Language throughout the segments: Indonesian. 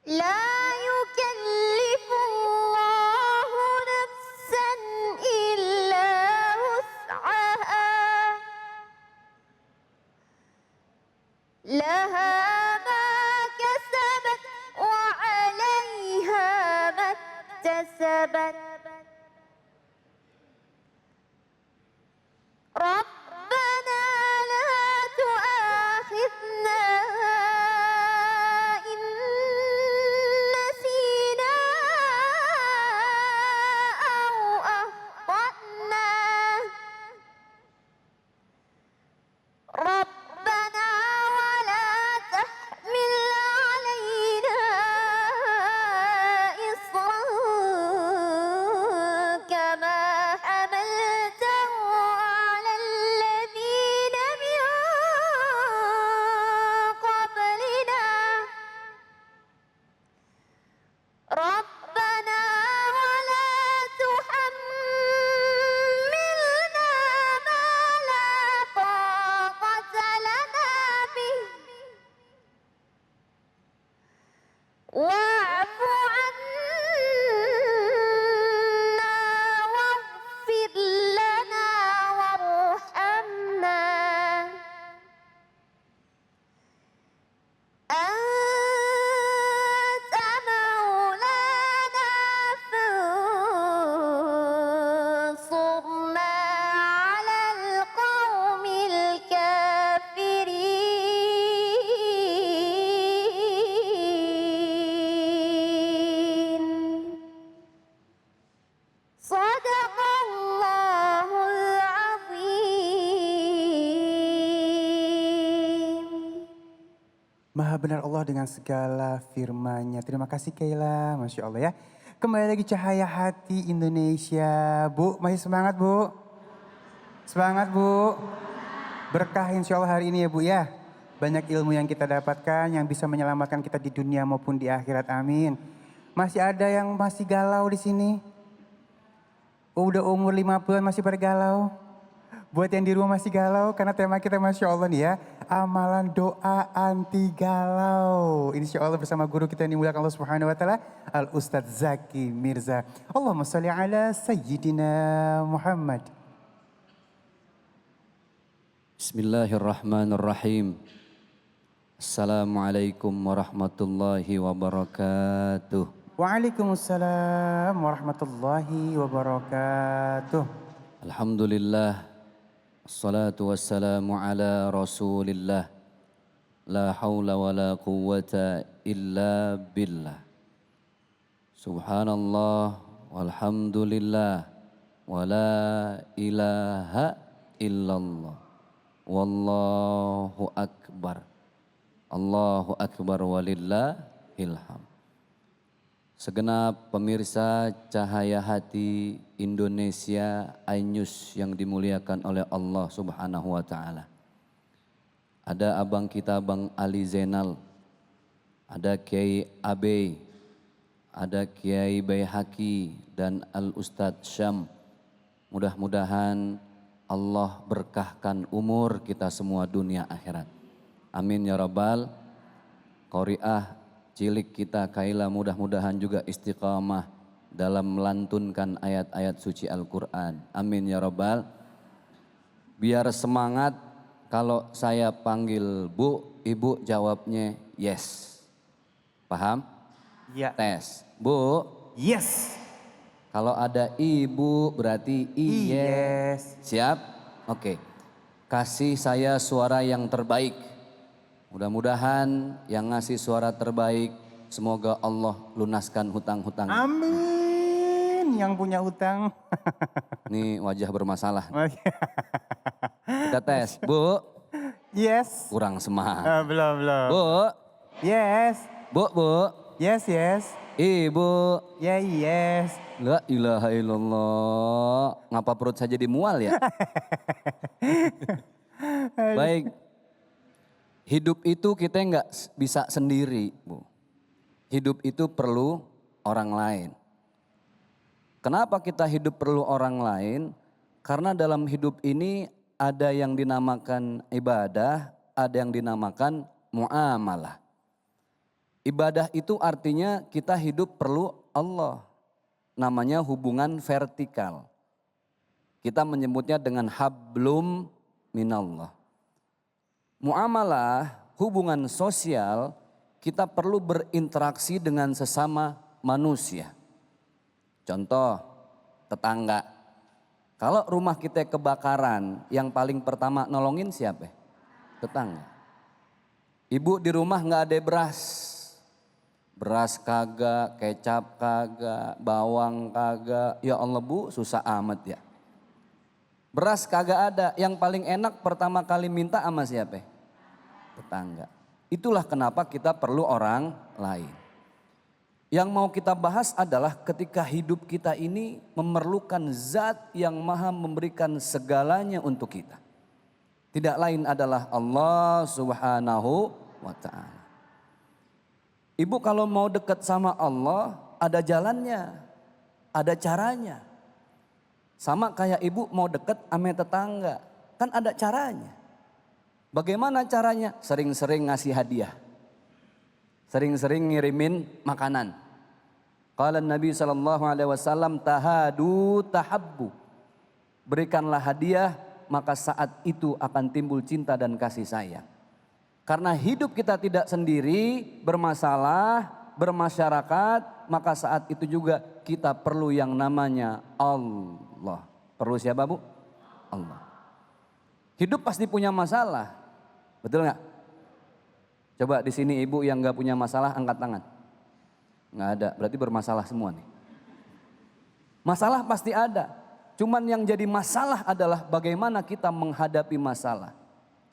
لا يكلف الله نفسا إلا وسعها لها ما كسبت وعليها ما اكتسبت ربنا لا تؤاخذنا إن نسينا أو أخطأنا ربنا ولا تحمل علينا إصرا كما حملته على الذين من قبلنا ربنا ولا تحملنا ما لا طاقة لنا به واعف عنا واغفر لنا وارحمنا أنت مولانا فانصرنا على القوم الكافرين صدق الله العظيم. Maha benar Allah dengan segala firman-Nya. Terima kasih Kayla, Masya Allah ya. Kembali lagi Cahaya Hati Indonesia. Bu, masih semangat Bu? Semangat Bu? Berkah insya Allah hari ini ya Bu ya. Banyak ilmu yang kita dapatkan yang bisa menyelamatkan kita di dunia maupun di akhirat, amin. Masih ada yang masih galau di sini? Udah umur 50-an masih pada galau? Buat yang di rumah masih galau, karena tema kita Masya Allah nih ya. Amalan doa anti galau. Insya Allah bersama guru kita yang dimuliakan Allah Subhanahu Wa Taala, Al Ustadz Zaki Mirza. Allahumma salli ala Sayyidina Muhammad. Bismillahirrahmanirrahim. Assalamualaikum warahmatullahi wabarakatuh. Waalaikumsalam warahmatullahi wabarakatuh. Alhamdulillah. Assalatu wassalamu ala rasulillah. La hawla wa la quwwata illa billah. Subhanallah walhamdulillah. Wa la ilaha illallah. Wallahu akbar. Allahu akbar walillahil hamd. Segenap pemirsa Cahaya Hati Indonesia iNews yang dimuliakan oleh Allah Subhanahu wa Ta'ala. Ada abang kita Bang Ali Zainal, ada Kiai Abe, ada Kiai Baihaqi dan Al Ustadz Syam. Mudah-mudahan Allah berkahkan umur kita semua dunia akhirat. Amin ya Rabbal. Qori'ah cilik kita Kayla mudah-mudahan juga istiqamah dalam melantunkan ayat-ayat suci Al-Quran. Amin ya Rabbal. Biar semangat kalau saya panggil Bu, Ibu jawabnya yes. Paham? Ya. Tes. Bu. Yes. Kalau ada Ibu berarti yes. Siap? Oke. Kasih saya suara yang terbaik. Mudah-mudahan yang ngasih suara terbaik, semoga Allah lunaskan hutang-hutang. Amin. Yang punya hutang. Ini wajah bermasalah. Kita tes. Bu. Yes. Kurang semangat. Belum. Bu. Yes. Bu. Yes. Ibu. Yes. La ilaha illallah. Ngapa perut saya jadi mual ya? Baik. Hidup itu kita nggak bisa sendiri, Bu. Hidup itu perlu orang lain. Kenapa kita hidup perlu orang lain? Karena dalam hidup ini ada yang dinamakan ibadah, ada yang dinamakan muamalah. Ibadah itu artinya kita hidup perlu Allah. Namanya hubungan vertikal. Kita menyebutnya dengan hablum minallah. Muamalah, hubungan sosial, kita perlu berinteraksi dengan sesama manusia. Contoh, tetangga. Kalau rumah kita kebakaran, yang paling pertama nolongin siapa? Tetangga. Ibu di rumah nggak ada beras. Beras kagak, kecap kagak, bawang kagak. Ya Allah Bu, susah amat ya. Beras kagak ada, yang paling enak pertama kali minta sama siapa? Tetangga. Itulah kenapa kita perlu orang lain. Yang mau kita bahas adalah ketika hidup kita ini memerlukan zat yang maha memberikan segalanya untuk kita. Tidak lain adalah Allah Subhanahu wa ta'ala. Ibu kalau mau dekat sama Allah ada jalannya, ada caranya. Sama kayak ibu mau dekat sama tetangga, kan ada caranya. Bagaimana caranya? Sering-sering ngasih hadiah. Sering-sering ngirimin makanan. Qala Nabi SAW, tahadu tahabbu. Berikanlah hadiah, maka saat itu akan timbul cinta dan kasih sayang. Karena hidup kita tidak sendiri, bermasalah, bermasyarakat, maka saat itu juga kita perlu yang namanya Allah. Perlu siapa Bu? Allah. Hidup pasti punya masalah, betul nggak? Coba di sini ibu yang nggak punya masalah angkat tangan. Nggak ada, berarti bermasalah semua nih. Masalah pasti ada, cuman yang jadi masalah adalah bagaimana kita menghadapi masalah.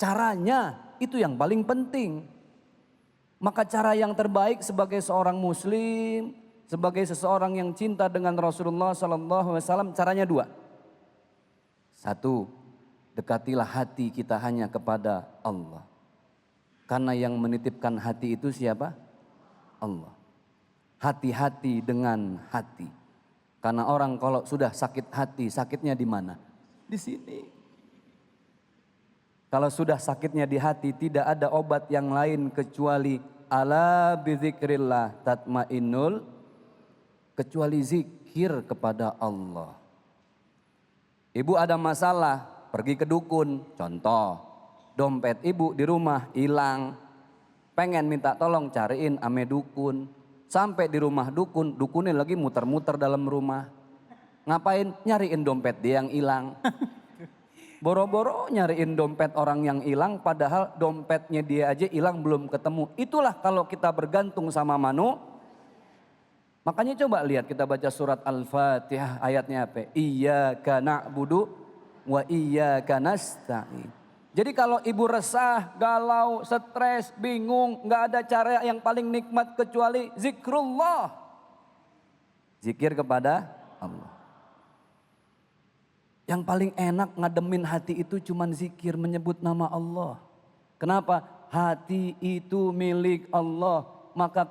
Caranya itu yang paling penting. Maka cara yang terbaik sebagai seorang muslim, sebagai seseorang yang cinta dengan Rasulullah SAW, caranya dua. Satu, dekatilah hati kita hanya kepada Allah. Karena yang menitipkan hati itu siapa? Allah. Hati-hati dengan hati. Karena orang kalau sudah sakit hati, sakitnya di mana? Di sini. Kalau sudah sakitnya di hati, tidak ada obat yang lain kecuali ala bizikrillah tatmainnul, kecuali zikir kepada Allah. Ibu ada masalah, pergi ke dukun. Contoh, dompet ibu di rumah hilang. Pengen minta tolong cariin ame dukun. Sampai di rumah dukun, dukunnya lagi muter-muter dalam rumah. Ngapain? Nyariin dompet dia yang hilang. Boro-boro nyariin dompet orang yang hilang, padahal dompetnya dia aja hilang belum ketemu. Itulah kalau kita bergantung sama makanya coba lihat, kita baca surat Al-Fatihah ayatnya apa? Iyyaka na'budu wa iyyaka nasta'in. Jadi kalau ibu resah, galau, stres, bingung, nggak ada cara yang paling nikmat kecuali zikrullah. Zikir kepada Allah. Yang paling enak ngademin hati itu cuman zikir, menyebut nama Allah. Kenapa? Hati itu milik Allah. Maka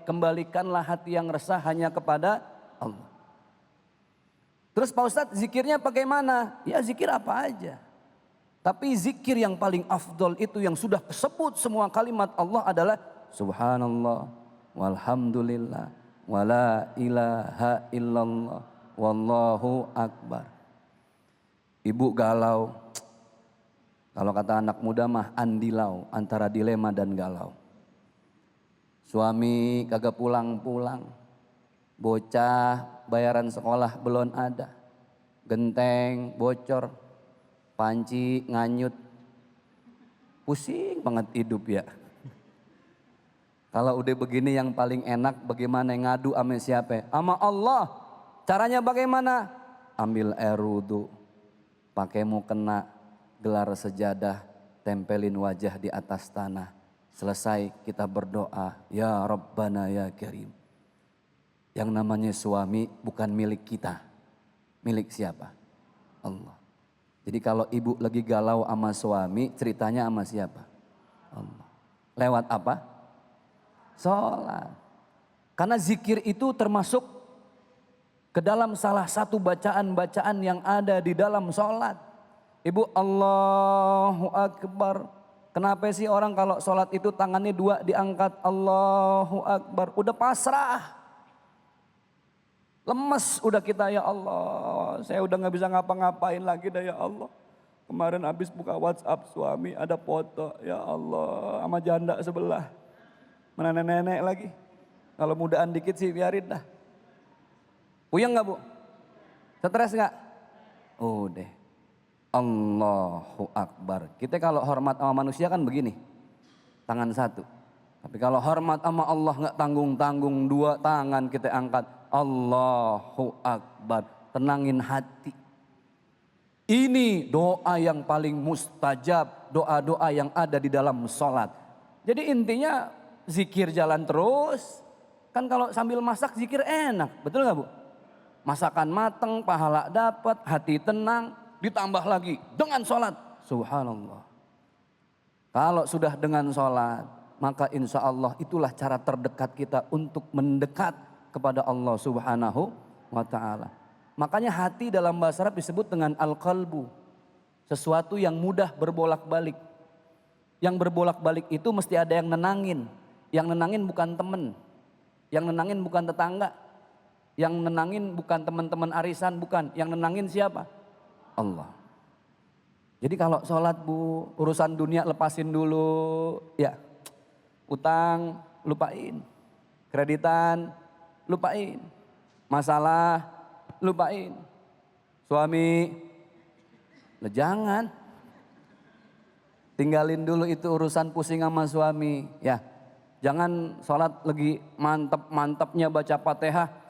kembalikanlah hati yang resah hanya kepada Allah. Terus Pak Ustadz, zikirnya bagaimana? Ya zikir apa aja. Tapi zikir yang paling afdol itu yang sudah kesebut semua kalimat Allah adalah Subhanallah, walhamdulillah, wala ilaha illallah, wallahu akbar. Ibu galau, kalau kata anak muda mah andilau, antara dilema dan galau. Suami kagak pulang-pulang, bocah bayaran sekolah belum ada, genteng bocor, panci nganyut, pusing banget hidup ya. Kalau udah begini yang paling enak bagaimana ngadu sama siapa? Sama Allah. Caranya bagaimana? Ambil air wudu, pakai mukena, gelar sejadah, tempelin wajah di atas tanah. Selesai kita berdoa, ya Rabbana ya Karim. Yang namanya suami bukan milik kita. Milik siapa? Allah. Jadi kalau ibu lagi galau sama suami, ceritanya sama siapa? Allah. Lewat apa? Sholat. Karena zikir itu termasuk ke dalam salah satu bacaan-bacaan yang ada di dalam sholat. Ibu Allahu Akbar. Kenapa sih orang kalau sholat itu tangannya dua diangkat, Allahu Akbar, udah pasrah. Lemes udah kita, ya Allah, saya udah gak bisa ngapa-ngapain lagi dah, ya Allah. Kemarin habis buka WhatsApp suami ada foto, ya Allah, sama janda sebelah. Mana nenek lagi. Kalau mudaan dikit sih biarin dah. Puyeng gak bu? Stres gak? Udah. Allahu Akbar. Kita kalau hormat sama manusia kan begini. Tangan satu. Tapi kalau hormat sama Allah gak tanggung-tanggung, dua tangan kita angkat. Allahu Akbar. Tenangin hati. Ini doa yang paling mustajab. Doa-doa yang ada di dalam sholat. Jadi intinya zikir jalan terus. Kan kalau sambil masak zikir enak. Betul gak bu? Masakan mateng, pahala dapat, hati tenang. Ditambah lagi dengan sholat. Subhanallah. Kalau sudah dengan sholat, maka insya Allah itulah cara terdekat kita untuk mendekat kepada Allah Subhanahu wa ta'ala. Makanya hati dalam bahasa Arab disebut dengan al-qalbu. Sesuatu yang mudah berbolak-balik. Yang berbolak-balik itu mesti ada yang nenangin. Yang nenangin bukan temen. Yang nenangin bukan tetangga. Yang nenangin bukan teman-teman arisan, bukan. Yang nenangin siapa? Allah. Jadi kalau sholat bu, urusan dunia lepasin dulu. Ya, utang lupain. Kreditan lupain. Masalah lupain. Suami, jangan. Tinggalin dulu itu urusan pusing sama suami. Ya, jangan sholat lagi mantep-mantepnya baca Fatihah.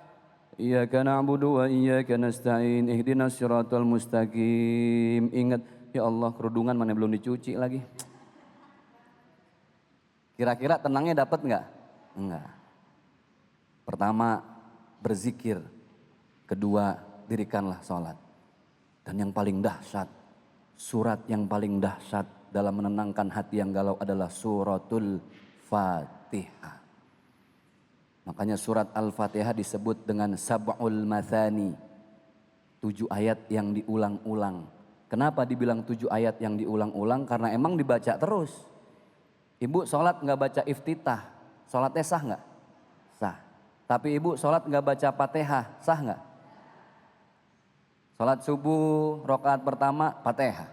Iyyaka na'budu wa iyyaka nasta'in ihdinas siratal mustaqim. Ingat, ya Allah kerudungan mana belum dicuci lagi. Kira-kira tenangnya dapat enggak? Enggak. Pertama berzikir. Kedua dirikanlah sholat. Dan yang paling dahsyat, surat yang paling dahsyat dalam menenangkan hati yang galau adalah suratul Fatihah. Makanya surat Al-Fatihah disebut dengan sab'ul mathani. 7 ayat yang diulang-ulang. Kenapa dibilang 7 ayat yang diulang-ulang? Karena emang dibaca terus. Ibu sholat nggak baca iftitah, sholatnya sah nggak? Sah. Tapi ibu sholat nggak baca Fatihah, sah nggak? Sholat subuh, rakaat pertama Fatihah.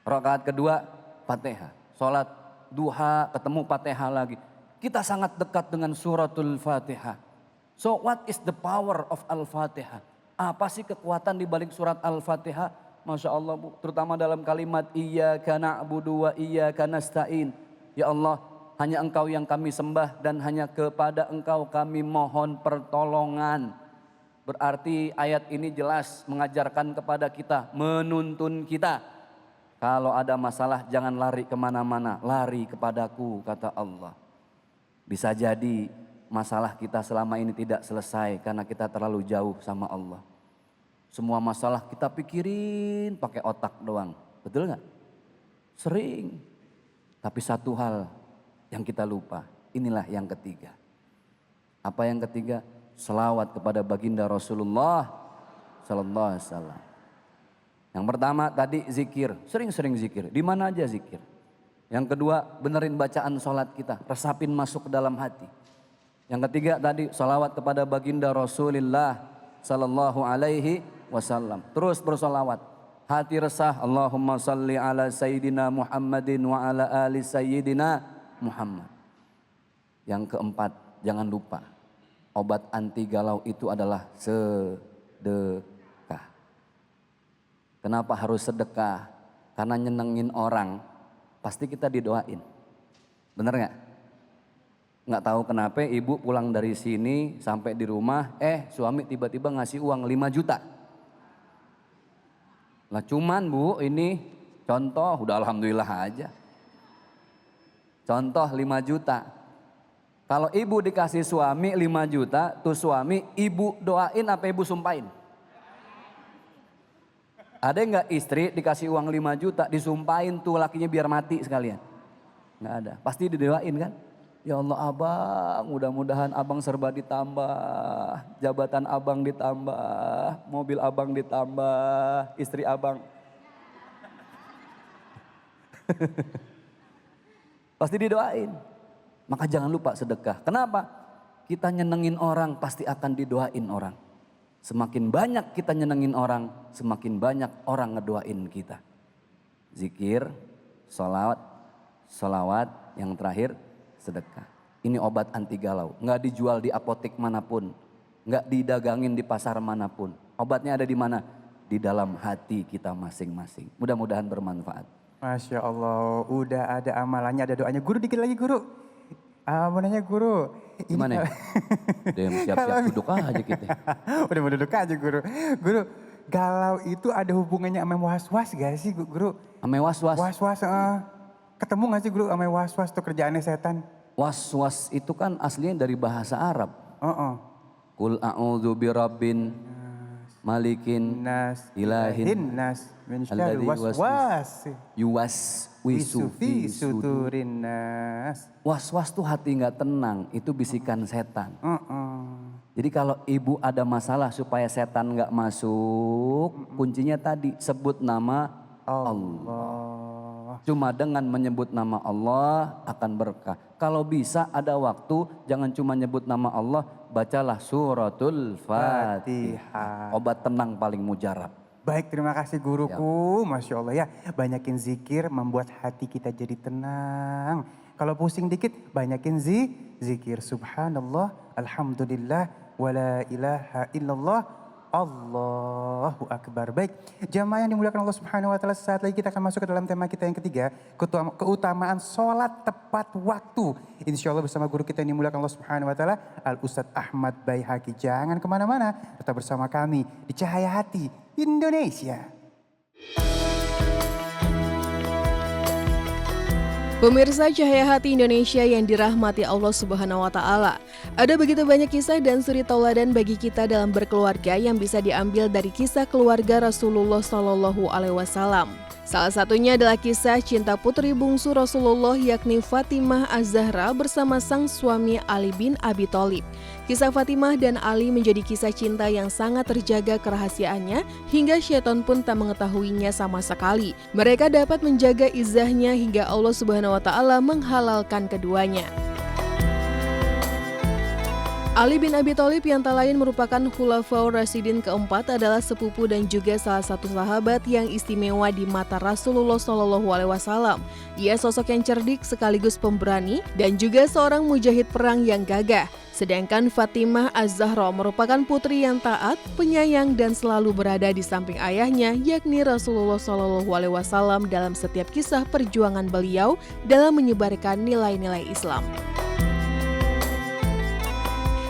Rakaat kedua Fatihah. Sholat duha ketemu Fatihah lagi. Kita sangat dekat dengan suratul Fatihah. So what is the power of Al-Fatihah? Apa sih kekuatan di balik surat Al-Fatihah? Masya Allah bu, terutama dalam kalimat iyyaka na'budu wa iyyaka nasta'in. Ya Allah, hanya Engkau yang kami sembah dan hanya kepada Engkau kami mohon pertolongan. Berarti ayat ini jelas mengajarkan kepada kita, menuntun kita. Kalau ada masalah jangan lari kemana-mana, lari kepadaku kata Allah. Bisa jadi masalah kita selama ini tidak selesai karena kita terlalu jauh sama Allah. Semua masalah kita pikirin pakai otak doang. Betul nggak? Sering. Tapi satu hal yang kita lupa. Inilah yang ketiga. Apa yang ketiga? Selawat kepada baginda Rasulullah Sallallahu Alaihi Wasallam. Yang pertama tadi zikir. Sering-sering zikir. Di mana aja zikir. Yang kedua, benerin bacaan sholat kita, resapin masuk ke dalam hati. Yang ketiga tadi, salawat kepada baginda Rasulullah Sallallahu Alaihi Wasallam. Terus bersolawat, hati resah, Allahumma salli ala Sayyidina Muhammadin wa ala ali Sayyidina Muhammad. Yang keempat, jangan lupa, obat anti galau itu adalah sedekah. Kenapa harus sedekah? Karena nyenengin orang. Pasti kita didoain. Bener gak? Nggak tahu kenapa ibu pulang dari sini sampai di rumah, suami tiba-tiba ngasih uang 5 juta. Lah cuman bu ini contoh, udah alhamdulillah aja. Contoh 5 juta. Kalau ibu dikasih suami 5 juta, tuh suami ibu doain apa ibu sumpahin? Ada nggak istri dikasih uang 5 juta disumpahin tuh lakinya biar mati sekalian? Nggak ada. Pasti didoain kan? Ya Allah abang, mudah-mudahan abang serba ditambah, jabatan abang ditambah, mobil abang ditambah, istri abang. Pasti didoain. Maka jangan lupa sedekah. Kenapa? Kita nyenengin orang pasti akan didoain orang. Semakin banyak kita nyenengin orang, semakin banyak orang ngedoain kita. Zikir, sholawat, yang terakhir sedekah. Ini obat anti galau. Nggak dijual di apotek manapun. Nggak didagangin di pasar manapun. Obatnya ada di mana? Di dalam hati kita masing-masing. Mudah-mudahan bermanfaat. Masya Allah, udah ada amalannya, ada doanya. Guru dikit lagi guru. Mau nanya guru. Gimana? Dem siap-siap duduk aja kita. Udah mau duduk aja guru. Guru, galau itu ada hubungannya sama was-was gak sih guru? Ame was-was. Was-was, ketemu gak sih guru sama was-was tuh kerjaannya setan? Was-was itu kan aslinya dari bahasa Arab. Qul a'udzu birabbin malikin ilahin nas min syarri waswas yuwaswisu fi sudur. sudurin nas. Was-was tuh hati nggak tenang, itu bisikan setan. Jadi kalau ibu ada masalah supaya setan nggak masuk, kuncinya tadi sebut nama Allah. Cuma dengan menyebut nama Allah akan berkah. Kalau bisa ada waktu jangan cuma nyebut nama Allah, bacalah suratul Fatihah. Obat tenang paling mujarab. Baik, terima kasih guruku. Masya Allah ya, banyakin zikir membuat hati kita jadi tenang. Kalau pusing dikit, banyakin zikir. Subhanallah, alhamdulillah, wala ilaha illallah, Allahu Akbar. Baik, jamaah yang dimuliakan Allah Subhanahu wa taala, saat lagi kita akan masuk ke dalam tema kita yang ketiga, keutamaan sholat tepat waktu. Insya Allah bersama guru kita yang dimuliakan Allah Subhanahu wa taala, Al Ustadz Ahmad Baihaqi. Jangan kemana-mana, tetap bersama kami di Cahaya Hati Indonesia. Pemirsa Cahaya Hati Indonesia yang dirahmati Allah Subhanahu wa taala. Ada begitu banyak kisah dan suri tauladan bagi kita dalam berkeluarga yang bisa diambil dari kisah keluarga Rasulullah Shallallahu alaihi wasallam. Salah satunya adalah kisah cinta putri bungsu Rasulullah yakni Fatimah Az-Zahra bersama sang suami Ali bin Abi Thalib. Kisah Fatimah dan Ali menjadi kisah cinta yang sangat terjaga kerahasiaannya hingga syaitan pun tak mengetahuinya sama sekali. Mereka dapat menjaga izzahnya hingga Allah Subhanahu wa taala menghalalkan keduanya. Ali bin Abi Thalib yang tak lain merupakan Khulafaur Rasyidin keempat adalah sepupu dan juga salah satu sahabat yang istimewa di mata Rasulullah SAW. Ia sosok yang cerdik sekaligus pemberani dan juga seorang mujahid perang yang gagah. Sedangkan Fatimah Az-Zahra merupakan putri yang taat, penyayang dan selalu berada di samping ayahnya yakni Rasulullah SAW dalam setiap kisah perjuangan beliau dalam menyebarkan nilai-nilai Islam.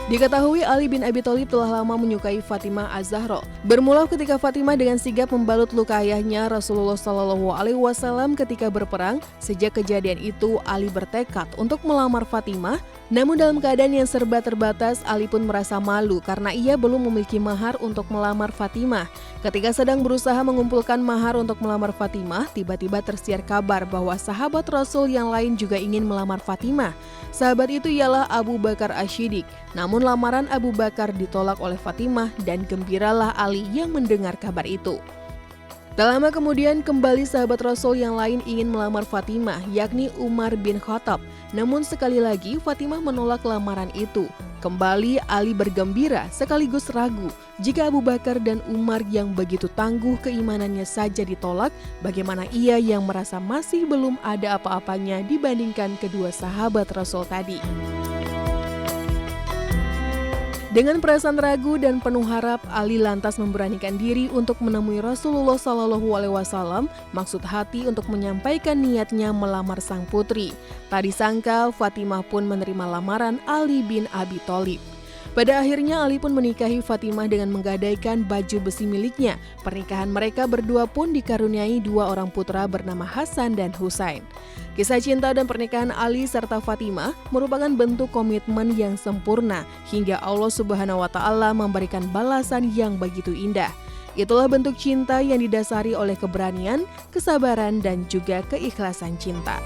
Diketahui Ali bin Abi Thalib telah lama menyukai Fatimah Az-Zahra. Bermula ketika Fatimah dengan sigap membalut luka ayahnya Rasulullah SAW ketika berperang. Sejak kejadian itu Ali bertekad untuk melamar Fatimah. Namun dalam keadaan yang serba terbatas, Ali pun merasa malu karena ia belum memiliki mahar untuk melamar Fatimah. Ketika sedang berusaha mengumpulkan mahar untuk melamar Fatimah, tiba-tiba tersiar kabar bahwa sahabat Rasul yang lain juga ingin melamar Fatimah. Sahabat itu ialah Abu Bakar Asy-Syiddiq. Namun lamaran Abu Bakar ditolak oleh Fatimah dan gembiralah Ali yang mendengar kabar itu. Tak lama kemudian kembali sahabat Rasul yang lain ingin melamar Fatimah, yakni Umar bin Khattab. Namun sekali lagi Fatimah menolak lamaran itu. Kembali Ali bergembira sekaligus ragu. Jika Abu Bakar dan Umar yang begitu tangguh keimanannya saja ditolak, bagaimana ia yang merasa masih belum ada apa-apanya dibandingkan kedua sahabat Rasul tadi. Dengan perasaan ragu dan penuh harap, Ali lantas memberanikan diri untuk menemui Rasulullah SAW, maksud hati untuk menyampaikan niatnya melamar sang putri. Tak disangka, Fatimah pun menerima lamaran Ali bin Abi Thalib. Pada akhirnya Ali pun menikahi Fatimah dengan menggadaikan baju besi miliknya. Pernikahan mereka berdua pun dikaruniai dua orang putra bernama Hasan dan Husain. Kisah cinta dan pernikahan Ali serta Fatimah merupakan bentuk komitmen yang sempurna hingga Allah Subhanahu wa taala memberikan balasan yang begitu indah. Itulah bentuk cinta yang didasari oleh keberanian, kesabaran dan juga keikhlasan cinta.